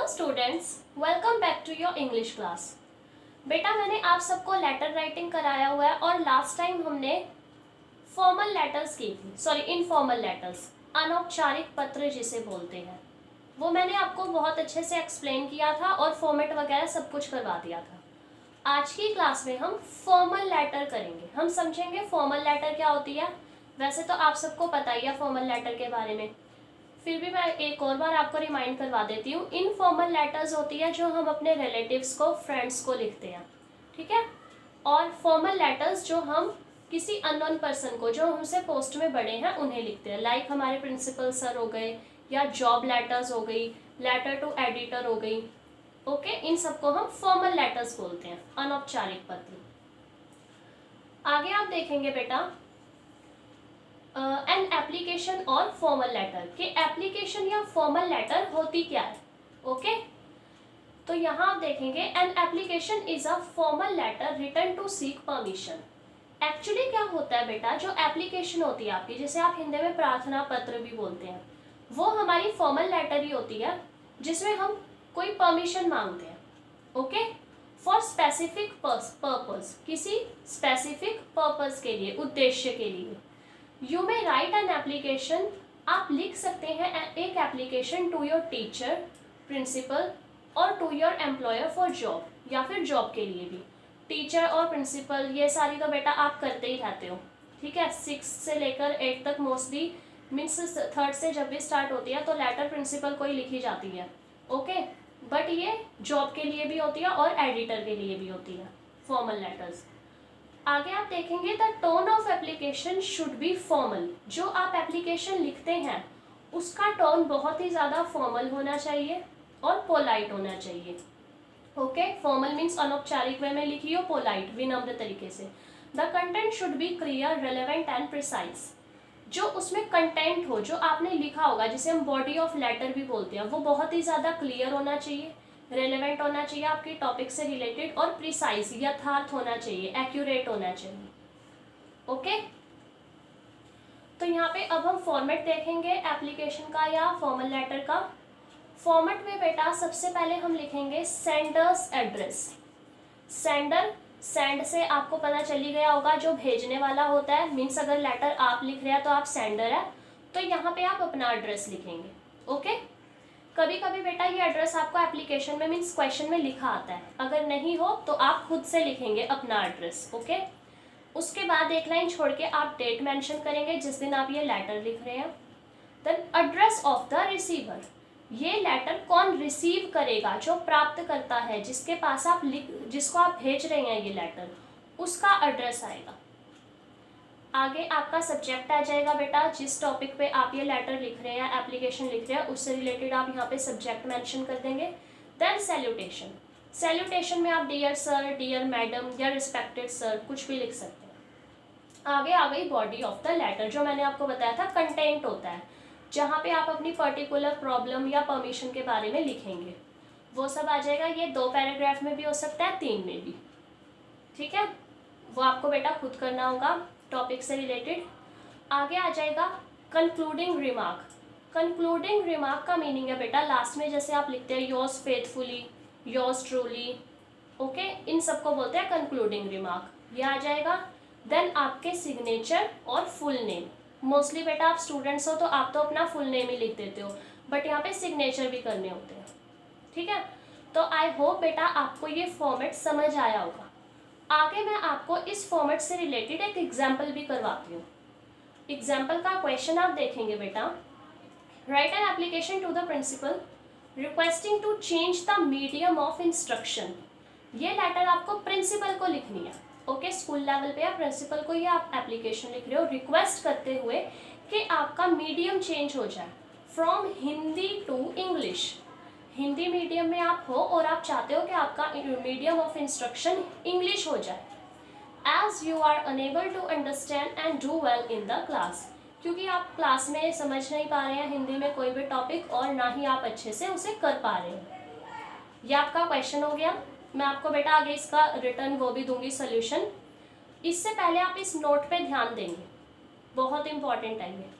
Students, welcome back to your English class. बेटा मैंने आप सबको लेटर राइटिंग कराया हुआ है और लास्ट टाइम हमने फॉर्मल लेटर्स की थी, सॉरी इनफॉर्मल लेटर्स, अनौपचारिक पत्र जिसे बोलते हैं, वो मैंने आपको बहुत अच्छे से एक्सप्लेन किया था और फॉर्मेट वगैरह सब कुछ करवा दिया था। आज की क्लास में हम फॉर्मल लेटर करेंगे। हम समझेंगे फॉर्मल लेटर क्या होती है। वैसे तो आप सबको पता ही है फॉर्मल लेटर के बारे में, फिर भी मैं एक और बार आपको रिमाइंड करवा देती हूँ। इनफॉर्मल लेटर्स होती है जो हम अपने रिलेटिव्स को, फ्रेंड्स को लिखते हैं, ठीक है। और फॉर्मल लेटर्स जो हम किसी अननोन पर्सन को, जो हमसे पोस्ट में बड़े हैं, उन्हें लिखते हैं। लाइक हमारे प्रिंसिपल सर हो गए, या जॉब लेटर्स हो गई, लेटर टू एडिटर हो गई, ओके। इन सबको हम फॉर्मल लेटर्स बोलते हैं, अनौपचारिक पत्र। आगे आप देखेंगे बेटा एन एप्लीकेशन और फॉर्मल लेटर के एप्लीकेशन या फॉर्मल लेटर होती क्या है, ओके। तो यहाँ आप देखेंगे an application is a formal letter written to seek permission. Actually क्या होता है बेटा, जो एप्लीकेशन होती है आपकी, जिसे आप हिंदी में प्रार्थना पत्र भी बोलते हैं, वो हमारी फॉर्मल लेटर ही होती है जिसमें हम कोई परमिशन मांगते हैं, ओके, फॉर स्पेसिफिक पर्पस, किसी स्पेसिफिक पर्पस के लिए, उद्देश्य के लिए। You may write an application, आप लिख सकते हैं एक application to your teacher, principal और to your employer for job, या फिर जॉब के लिए भी। टीचर और प्रिंसिपल ये सारी तो बेटा आप करते ही रहते हो, ठीक है। 6 से लेकर 8 तक मोस्टली, मीन्स 3rd से जब भी स्टार्ट होती है तो लेटर प्रिंसिपल को ही लिखी जाती है, ओके। बट ये जॉब के लिए भी होती है और एडिटर के लिए भी होती है फॉर्मल लेटर्स। आगे आप देखेंगे the tone of application should be formal. जो आप एप्लीकेशन लिखते हैं उसका टोन बहुत ही ज़्यादा फॉर्मल होना चाहिए और पोलाइट होना चाहिए, ओके। फॉर्मल मीन्स अनौपचारिक वे में लिखी हो, पोलाइट विनम्र तरीके से। The content should be clear, relevant and precise. जो उसमें कंटेंट हो, जो आपने लिखा होगा, जिसे हम बॉडी ऑफ लेटर भी बोलते हैं, वो बहुत ही ज़्यादा क्लियर होना चाहिए, रेलेवेंट होना चाहिए आपके टॉपिक से रिलेटेड, और प्रिसाइज, यथार्थ होना चाहिए, एक्यूरेट होना चाहिए, ओके। तो यहाँ पे अब हम फॉर्मेट देखेंगे एप्लीकेशन का या फॉर्मल लेटर का। फॉर्मेट में बेटा सबसे पहले हम लिखेंगे सेंडर्स एड्रेस। सेंडर, सेंड से आपको पता चली गया होगा जो भेजने वाला होता है, मीन्स अगर लेटर आप लिख रहे हैं तो आप सेंडर है, तो यहाँ पे आप अपना एड्रेस लिखेंगे, ओके। कभी कभी बेटा ये एड्रेस आपको एप्लीकेशन में, मीन्स क्वेश्चन में लिखा आता है, अगर नहीं हो तो आप खुद से लिखेंगे अपना एड्रेस, ओके। उसके बाद एक लाइन छोड़ के आप डेट मेंशन करेंगे जिस दिन आप ये लेटर लिख रहे हैं। Then address of the receiver, ये लेटर कौन रिसीव करेगा, जो प्राप्त करता है, जिसके पास आप जिसको आप भेज रहे हैं ये लेटर, उसका एड्रेस आएगा। आगे आपका सब्जेक्ट आ जाएगा बेटा, जिस टॉपिक पे आप ये लेटर लिख रहे हैं, एप्लीकेशन लिख रहे हैं, उससे रिलेटेड आप यहाँ पे सब्जेक्ट मेंशन कर देंगे। देन सैल्यूटेशन, सैल्यूटेशन में आप डियर सर, डियर मैडम या रिस्पेक्टेड सर कुछ भी लिख सकते हैं। आगे आ गई बॉडी ऑफ द लेटर, जो मैंने आपको बताया था कंटेंट होता है, जहाँ पे आप अपनी पर्टिकुलर प्रॉब्लम या परमिशन के बारे में लिखेंगे, वो सब आ जाएगा। ये 2 पैराग्राफ में भी हो सकता है, 3 में भी, ठीक है। वो आपको बेटा खुद करना होगा टॉपिक से रिलेटेड। आगे आ जाएगा कंक्लूडिंग रिमार्क। कंक्लूडिंग रिमार्क का मीनिंग है बेटा, लास्ट में जैसे आप लिखते हैं yours faithfully, yours truly, okay, इन सबको बोलते हैं कंक्लूडिंग रिमार्क, ये आ जाएगा। देन आपके सिग्नेचर और फुल नेम। मोस्टली बेटा आप स्टूडेंट्स हो तो आप तो अपना फुल नेम ही लिख देते हो, बट यहाँ पे सिग्नेचर भी करने होते हैं, ठीक है। तो आई होप बेटा आपको ये फॉर्मेट समझ आया होगा। आगे मैं आपको इस फॉर्मेट से रिलेटेड एक एग्जाम्पल भी करवाती हूँ। एग्जाम्पल का क्वेश्चन आप देखेंगे बेटा, write an application to the principal requesting to change the medium of instruction. ये लेटर आपको प्रिंसिपल को लिखनी है, ओके। स्कूल लेवल पे या प्रिंसिपल को ये आप एप्लीकेशन लिख रहे हो रिक्वेस्ट करते हुए कि आपका मीडियम चेंज हो जाए from Hindi to English. Hindi medium में आप हो और आप चाहते हो कि आपका मीडियम ऑफ इंस्ट्रक्शन इंग्लिश हो जाए, as you are unable to understand and do well in the class, क्योंकि आप क्लास में समझ नहीं पा रहे हैं हिंदी में कोई भी टॉपिक, और ना ही आप अच्छे से उसे कर पा रहे हैं। ये आपका क्वेश्चन हो गया। मैं आपको बेटा आगे इसका रिटर्न वो भी दूंगी सोल्यूशन। इससे पहले आप इस नोट पे ध्यान देंगे, बहुत इंपॉर्टेंट है ये।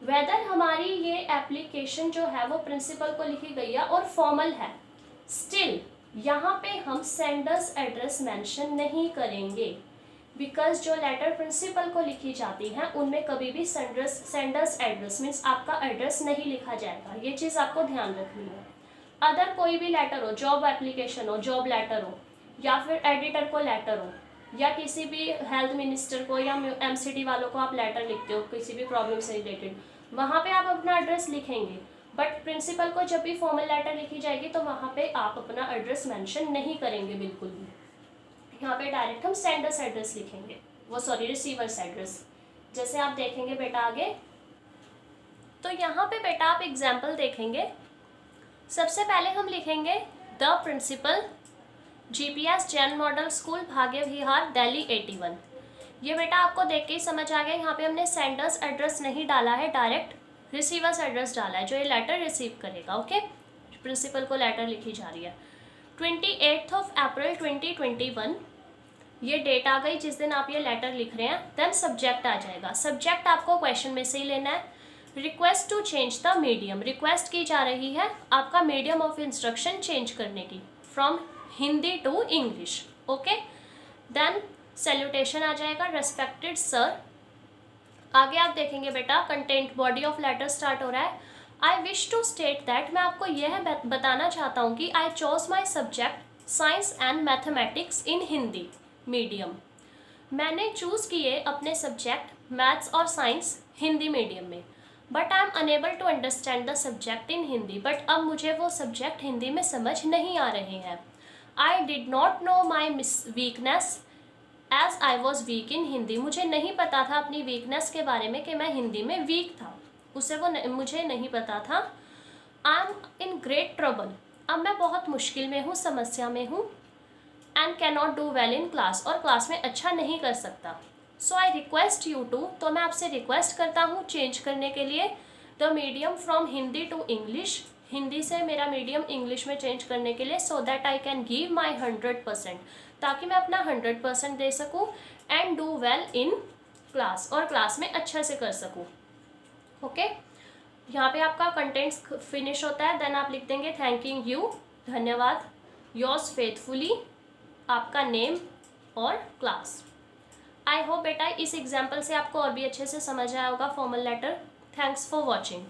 वेदर हमारी ये एप्लीकेशन जो है वो प्रिंसिपल को लिखी गई है और फॉर्मल है, स्टिल यहाँ पे हम सेंडर्स एड्रेस मेंशन नहीं करेंगे, बिकॉज जो लेटर प्रिंसिपल को लिखी जाती हैं उनमें कभी भी सेंडर्स एड्रेस मीन्स आपका एड्रेस नहीं लिखा जाएगा। ये चीज़ आपको ध्यान रखनी है। अदर कोई भी लेटर हो, जॉब एप्लीकेशन हो, जॉब लेटर हो, या फिर एडिटर को लेटर हो, या किसी भी हेल्थ मिनिस्टर को या एमसीडी वालों को आप लेटर लिखते हो किसी भी प्रॉब्लम से रिलेटेड, वहाँ पे आप अपना एड्रेस लिखेंगे। बट प्रिंसिपल को जब भी फॉर्मल लेटर लिखी जाएगी तो वहाँ पे आप अपना एड्रेस मेंशन नहीं करेंगे बिल्कुल भी। यहाँ पे डायरेक्ट हम सेंडर्स एड्रेस लिखेंगे, वो सॉरी रिसीवर्स एड्रेस। जैसे आप देखेंगे बेटा आगे, तो यहाँ पे बेटा आप एग्जाम्पल देखेंगे। सबसे पहले हम लिखेंगे the principal GPS Jain model school Bhagya Vihar Delhi 81। ये बेटा आपको देख के ही समझ आ गया, यहाँ पे हमने सेंडर्स एड्रेस नहीं डाला है, डायरेक्ट रिसीवर्स एड्रेस डाला है जो ये लेटर रिसीव करेगा। ओके, प्रिंसिपल को लेटर लिखी जा रही है। 28 अप्रैल 2021 ये डेट आ गई जिस दिन आप ये लेटर लिख रहे हैं। देन सब्जेक्ट आ जाएगा। सब्जेक्ट आपको क्वेश्चन में से ही लेना है। Request to change the medium, request की जा रही है आपका मीडियम ऑफ इंस्ट्रक्शन चेंज करने की, from Hindi to English. Okay, then salutation आ जाएगा, रेस्पेक्टेड सर। आगे आप देखेंगे बेटा content, body of letter start हो रहा है। I wish to state that, मैं आपको यह बताना चाहता हूँ कि I chose my subject science and mathematics in Hindi medium. मैंने चूज़ किए अपने सब्जेक्ट मैथ्स और साइंस हिंदी मीडियम में। But I am unable to understand the subject in Hindi, but अब मुझे वो सब्जेक्ट हिंदी में समझ नहीं आ रहे हैं। I did not know my weakness as I was weak in Hindi, मुझे नहीं पता था अपनी वीकनेस के बारे में कि मैं हिंदी में वीक था, उसे वो मुझे नहीं पता था। I am in great trouble, अब मैं बहुत मुश्किल में हूँ, समस्या में हूँ। And can not do well in class, और क्लास में अच्छा नहीं कर सकता। सो आई रिक्वेस्ट यू टू, तो मैं आपसे रिक्वेस्ट करता हूँ चेंज करने के लिए the medium from Hindi to English, Hindi से मेरा मीडियम इंग्लिश में चेंज करने के लिए, so that I can give my 100%, ताकि मैं अपना 100% दे सकूँ। And do well in class, और क्लास में अच्छा से कर सकूँ। ओके, यहाँ पे आपका कंटेंट्स फिनिश होता है। देन आप लिख देंगे थैंकिंग यू, धन्यवाद, योर्स फेथफुली, आपका नेम और क्लास। आई होप बेटा इस एग्जाम्पल से आपको और भी अच्छे से समझ आया होगा formal letter. Thanks for watching.